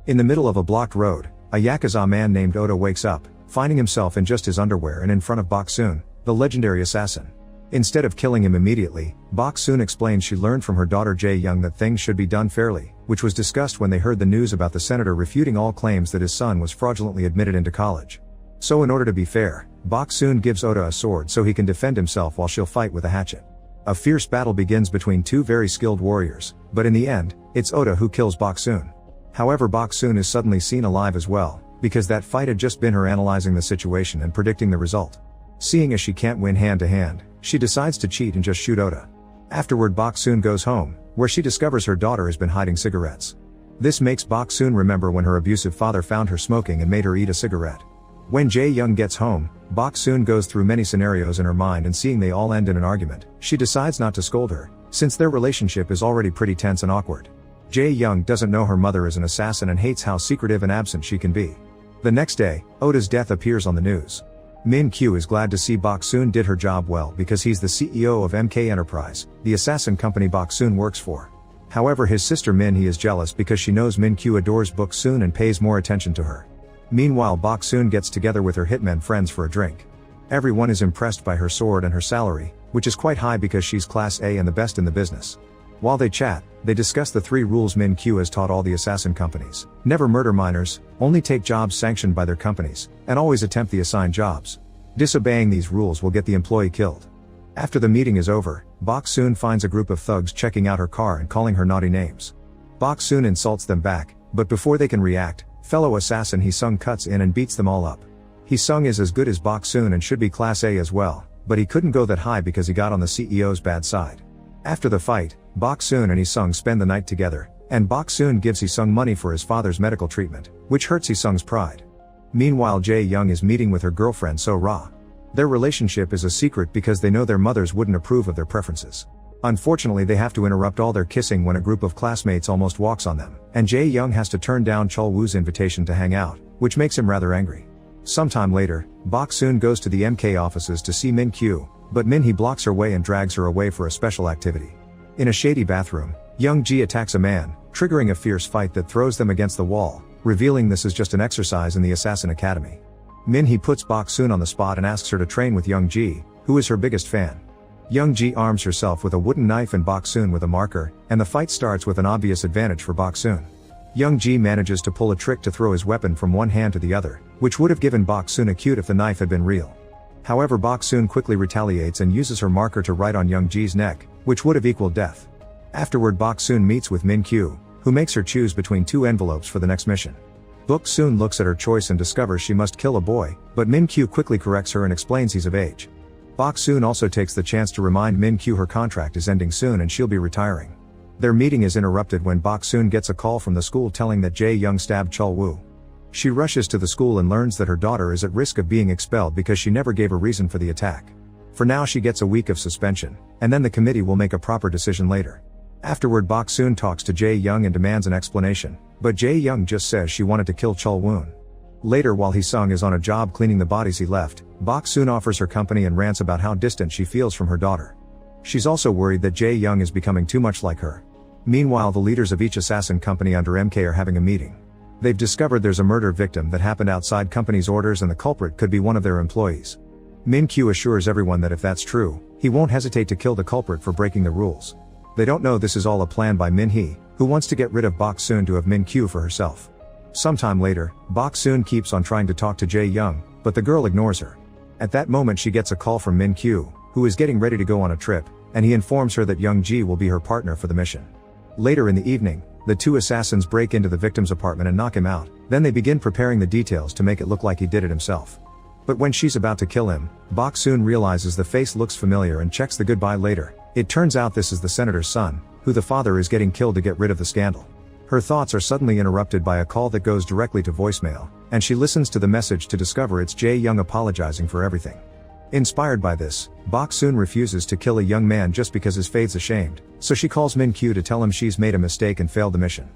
In the middle of a blocked road, a Yakuza man named Oda wakes up, finding himself in just his underwear and in front of Boksoon, the legendary assassin. Instead of killing him immediately, Boksoon explains she learned from her daughter Jae Yeong that things should be done fairly, which was discussed when they heard the news about the senator refuting all claims that his son was fraudulently admitted into college. So in order to be fair, Boksoon gives Oda a sword so he can defend himself while she'll fight with a hatchet. A fierce battle begins between two very skilled warriors, but in the end, it's Oda who kills Boksoon. However, Boksoon is suddenly seen alive as well, because that fight had just been her analyzing the situation and predicting the result. Seeing as she can't win hand to hand, she decides to cheat and just shoot Oda. Afterward, Boksoon goes home, where she discovers her daughter has been hiding cigarettes. This makes Boksoon remember when her abusive father found her smoking and made her eat a cigarette. When Jae Yeong gets home, Boksoon goes through many scenarios in her mind, and seeing they all end in an argument, she decides not to scold her, since their relationship is already pretty tense and awkward. Jae Yeong doesn't know her mother is an assassin and hates how secretive and absent she can be. The next day, Oda's death appears on the news. Min Kyo is glad to see Boksoon did her job well because he's the CEO of M.K Enterprise, the assassin company Boksoon works for. However, his sister Min Hee is jealous because she knows Min Kyo adores Boksoon and pays more attention to her. Meanwhile, Boksoon gets together with her hitmen friends for a drink. Everyone is impressed by her sword and her salary, which is quite high because she's class A and the best in the business. While they chat, they discuss the 3 rules Min Kyo has taught all the assassin companies: never murder minors, only take jobs sanctioned by their companies, and always attempt the assigned jobs. Disobeying these rules will get the employee killed. After the meeting is over, Boksoon finds a group of thugs checking out her car and calling her naughty names. Boksoon insults them back, but before they can react, fellow assassin Esom cuts in and beats them all up. Esom is as good as Boksoon and should be class A as well, but he couldn't go that high because he got on the CEO's bad side. After the fight, Boksoon and Esom spend the night together, and Boksoon gives Esom money for his father's medical treatment, which hurts Esom's pride. Meanwhile, Jae Yeong is meeting with her girlfriend So-ra. Their relationship is a secret because they know their mothers wouldn't approve of their preferences. Unfortunately, they have to interrupt all their kissing when a group of classmates almost walks on them, and Jae Yeong has to turn down Chol-woo's invitation to hang out, which makes him rather angry. Sometime later, Boksoon goes to the MK offices to see Min Kyo, but Min Hee blocks her way and drags her away for a special activity. In a shady bathroom, Young Ji attacks a man, triggering a fierce fight that throws them against the wall, revealing this is just an exercise in the Assassin Academy. Min Hee puts Boksoon on the spot and asks her to train with Young Ji, who is her biggest fan. Young Ji arms herself with a wooden knife and Boksoon with a marker, and the fight starts with an obvious advantage for Boksoon. Young Ji manages to pull a trick to throw his weapon from one hand to the other, which would have given Boksoon a cute if the knife had been real. However, Boksoon quickly retaliates and uses her marker to write on Young Ji's neck, which would have equaled death. Afterward, Boksoon meets with Min Kyo, who makes her choose between 2 envelopes for the next mission. Boksoon looks at her choice and discovers she must kill a boy, but Min Kyo quickly corrects her and explains he's of age. Boksoon also takes the chance to remind Min Kyo her contract is ending soon and she'll be retiring. Their meeting is interrupted when Boksoon gets a call from the school telling that Jae Yeong stabbed Chol-woo. She rushes to the school and learns that her daughter is at risk of being expelled because she never gave a reason for the attack. For now, she gets a week of suspension, and then the committee will make a proper decision later. Afterward, Boksoon talks to Jae Yeong and demands an explanation, but Jae Yeong just says she wanted to kill Chol-woo. Later, while Hee-sung is on a job cleaning the bodies he left, Boksoon offers her company and rants about how distant she feels from her daughter. She's also worried that Jae Yeong is becoming too much like her. Meanwhile, the leaders of each assassin company under MK are having a meeting. They've discovered there's a murder victim that happened outside company's orders and the culprit could be one of their employees. Min Kyo assures everyone that if that's true, he won't hesitate to kill the culprit for breaking the rules. They don't know this is all a plan by Min Hee, who wants to get rid of Boksoon to have Min Kyo for herself. Sometime later, Boksoon keeps on trying to talk to Jae Yeong, but the girl ignores her. At that moment, she gets a call from Min Kyo, who is getting ready to go on a trip, and he informs her that Young Ji will be her partner for the mission. Later in the evening, the 2 assassins break into the victim's apartment and knock him out, then they begin preparing the details to make it look like he did it himself. But when she's about to kill him, Boksoon realizes the face looks familiar and checks the goodbye later. It turns out this is the senator's son, who the father is getting killed to get rid of the scandal. Her thoughts are suddenly interrupted by a call that goes directly to voicemail, and she listens to the message to discover it's Jae Yeong apologizing for everything. Inspired by this, Boksoon refuses to kill a young man just because his faith's ashamed, so she calls Min Kyo to tell him she's made a mistake and failed the mission.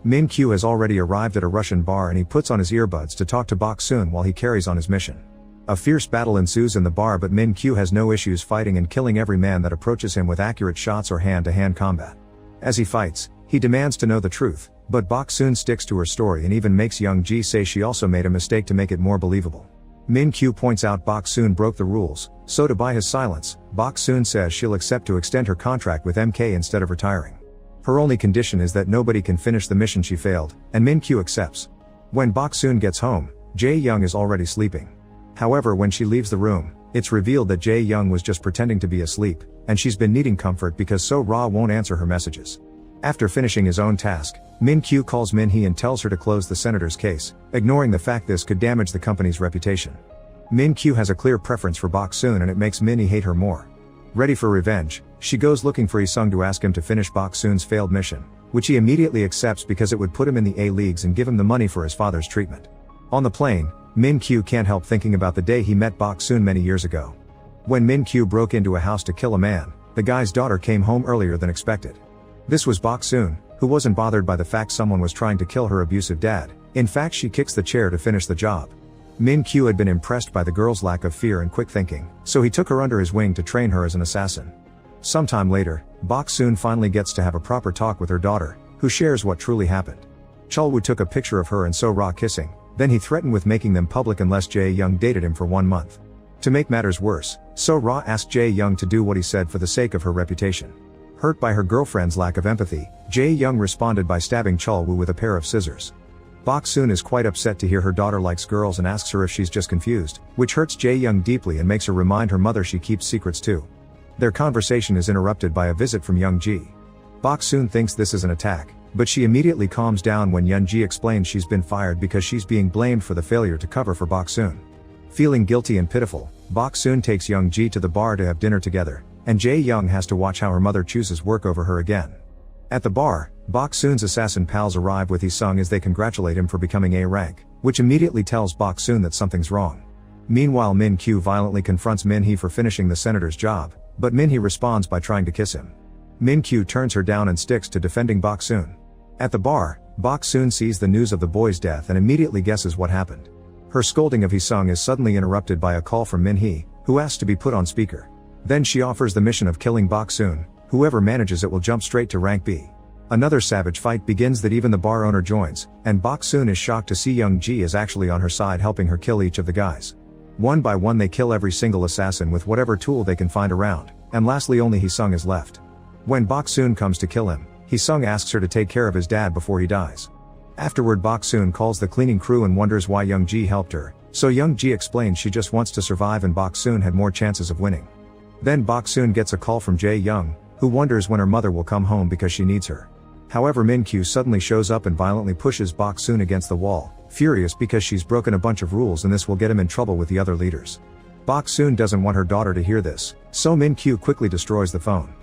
Min Kyo has already arrived at a Russian bar and he puts on his earbuds to talk to Boksoon while he carries on his mission. A fierce battle ensues in the bar, but Min Kyo has no issues fighting and killing every man that approaches him with accurate shots or hand-to-hand combat. As he fights, he demands to know the truth, But Boksoon sticks to her story and even makes Young-ji say she also made a mistake to make it more believable. Min Kyo points out Boksoon broke the rules, so to buy his silence, Boksoon says she'll accept to extend her contract with MK instead of retiring. Her only condition is that nobody can finish the mission she failed, and Min Kyo accepts. When Boksoon gets home, Jae Young is already sleeping. However, when she leaves the room, it's revealed that Jae Young was just pretending to be asleep, and she's been needing comfort because So-ra won't answer her messages. After finishing his own task, Min Kyo calls Min Hee and tells her to close the senator's case, ignoring the fact this could damage the company's reputation. Min Kyo has a clear preference for Boksoon and it makes Min Hee hate her more. Ready for revenge, she goes looking for Esom to ask him to finish Boksoon's failed mission, which he immediately accepts because it would put him in the A-leagues and give him the money for his father's treatment. On the plane, Min Kyo can't help thinking about the day he met Boksoon many years ago. When Min Kyo broke into a house to kill a man, the guy's daughter came home earlier than expected. This was Boksoon, who wasn't bothered by the fact someone was trying to kill her abusive dad. In fact, she kicks the chair to finish the job. Min Kyo had been impressed by the girl's lack of fear and quick thinking, so he took her under his wing to train her as an assassin. Sometime later, Boksoon finally gets to have a proper talk with her daughter, who shares what truly happened. Chulwoo took a picture of her and So-ra kissing, then he threatened with making them public unless Jae Young dated him for 1 month. To make matters worse, So-ra asked Jae Young to do what he said for the sake of her reputation. Hurt by her girlfriend's lack of empathy, Jae Young responded by stabbing Chulwoo with a pair of scissors. Boksoon is quite upset to hear her daughter likes girls and asks her if she's just confused, which hurts Jae Young deeply and makes her remind her mother she keeps secrets too. Their conversation is interrupted by a visit from Young-ji. Boksoon thinks this is an attack, but she immediately calms down when Young-ji explains she's been fired because she's being blamed for the failure to cover for Boksoon. Feeling guilty and pitiful, Boksoon takes Young-ji to the bar to have dinner together, and Jae Young has to watch how her mother chooses work over her again. At the bar, Boksoon's assassin pals arrive with Esom as they congratulate him for becoming A rank, which immediately tells Boksoon that something's wrong. Meanwhile, Min Kyo violently confronts Min Hee for finishing the senator's job, but Min Hee responds by trying to kiss him. Min Kyo turns her down and sticks to defending Boksoon. At the bar, Boksoon sees the news of the boy's death and immediately guesses what happened. Her scolding of Esom is suddenly interrupted by a call from Min Hee, who asks to be put on speaker. Then she offers the mission of killing Boksoon. Whoever manages it will jump straight to rank B. Another savage fight begins that even the bar owner joins, and Boksoon is shocked to see Young-ji is actually on her side helping her kill each of the guys. One by one they kill every single assassin with whatever tool they can find around, and lastly only Hee-sung is left. When Boksoon comes to kill him, Hee-sung asks her to take care of his dad before he dies. Afterward, Boksoon calls the cleaning crew and wonders why Young-ji helped her, so Young-ji explains she just wants to survive and Boksoon had more chances of winning. Then Boksoon gets a call from Jae Young, who wonders when her mother will come home because she needs her. However, Min Kyo suddenly shows up and violently pushes Boksoon against the wall, furious because she's broken a bunch of rules and this will get him in trouble with the other leaders. Boksoon doesn't want her daughter to hear this, so Min Kyo quickly destroys the phone.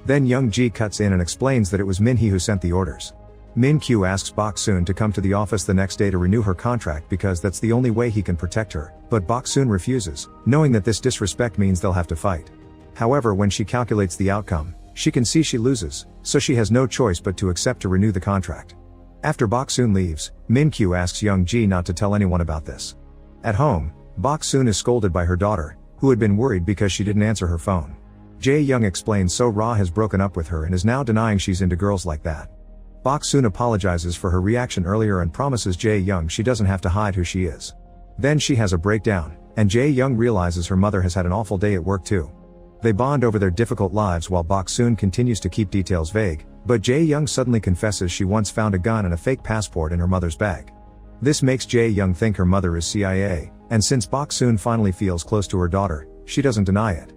Then Young-ji cuts in and explains that it was Min Hee who sent the orders. Min Kyo asks Boksoon to come to the office the next day to renew her contract because that's the only way he can protect her, but Boksoon refuses, knowing that this disrespect means they'll have to fight. However, when she calculates the outcome, she can see she loses, so she has no choice but to accept to renew the contract. After Boksoon leaves, Min Kyo asks Young-ji not to tell anyone about this. At home, Boksoon is scolded by her daughter, who had been worried because she didn't answer her phone. Jae Young explains So-ra has broken up with her and is now denying she's into girls like that. Boksoon apologizes for her reaction earlier and promises Jae Young she doesn't have to hide who she is. Then she has a breakdown, and Jae Young realizes her mother has had an awful day at work too. They bond over their difficult lives while Boksoon continues to keep details vague, but Jae Young suddenly confesses she once found a gun and a fake passport in her mother's bag. This makes Jae Young think her mother is CIA, and since Boksoon finally feels close to her daughter, she doesn't deny it.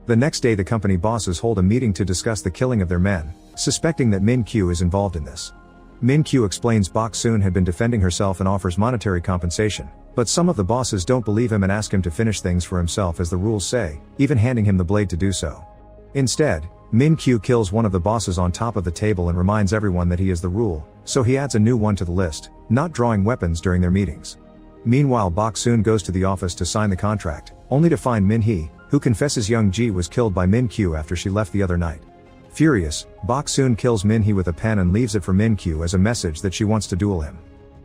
The next day the company bosses hold a meeting to discuss the killing of their men, suspecting that Min Kyo is involved in this. Min Kyo explains Boksoon had been defending herself and offers monetary compensation, but some of the bosses don't believe him and ask him to finish things for himself as the rules say, even handing him the blade to do so. Instead, Min Kyo kills one of the bosses on top of the table and reminds everyone that he is the rule, so he adds a new one to the list, not drawing weapons during their meetings. Meanwhile, Boksoon goes to the office to sign the contract, only to find Min Hee, who confesses Young-ji was killed by Min Kyo after she left the other night. Furious, Boksoon kills Min Hee with a pen and leaves it for Min Kyo as a message that she wants to duel him.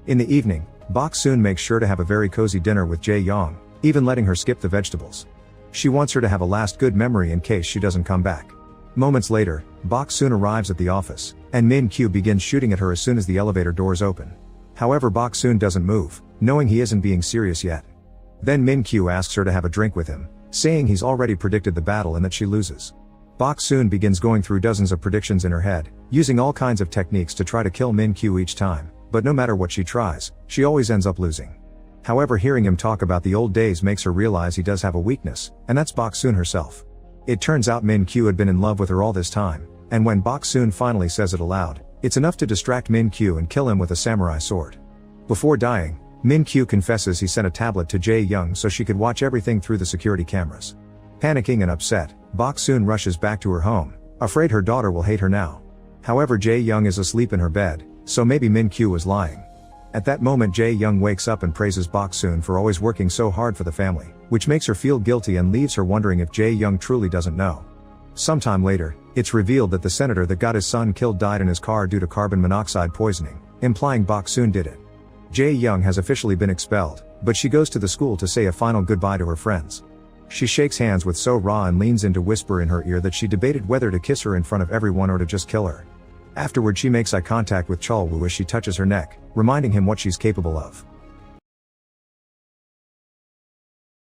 In the evening, Boksoon makes sure to have a very cozy dinner with Jae Young, even letting her skip the vegetables. She wants her to have a last good memory in case she doesn't come back. Moments later, Boksoon arrives at the office, and Min Kyo begins shooting at her as soon as the elevator doors open. However, Boksoon doesn't move, knowing he isn't being serious yet. Then Min Kyo asks her to have a drink with him, saying he's already predicted the battle and that she loses. Boksoon begins going through dozens of predictions in her head, using all kinds of techniques to try to kill Min Kyo each time, but no matter what she tries, she always ends up losing. However, hearing him talk about the old days makes her realize he does have a weakness, and that's Boksoon herself. It turns out Min Kyo had been in love with her all this time, and when Boksoon finally says it aloud, it's enough to distract Min Kyo and kill him with a samurai sword. Before dying, Min Kyo confesses he sent a tablet to Jae Yeong so she could watch everything through the security cameras. Panicking and upset, Boksoon rushes back to her home, afraid her daughter will hate her now. However, Jae Yeong is asleep in her bed, so maybe Min Kyo was lying. At that moment, Jae Yeong wakes up and praises Boksoon for always working so hard for the family, which makes her feel guilty and leaves her wondering if Jae Yeong truly doesn't know. Sometime later, it's revealed that the senator that got his son killed died in his car due to carbon monoxide poisoning, implying Boksoon did it. Jae Yeong has officially been expelled, but she goes to the school to say a final goodbye to her friends. She shakes hands with So Ra and leans in to whisper in her ear that she debated whether to kiss her in front of everyone or to just kill her. Afterward, she makes eye contact with Chol Woo as she touches her neck, reminding him what she's capable of.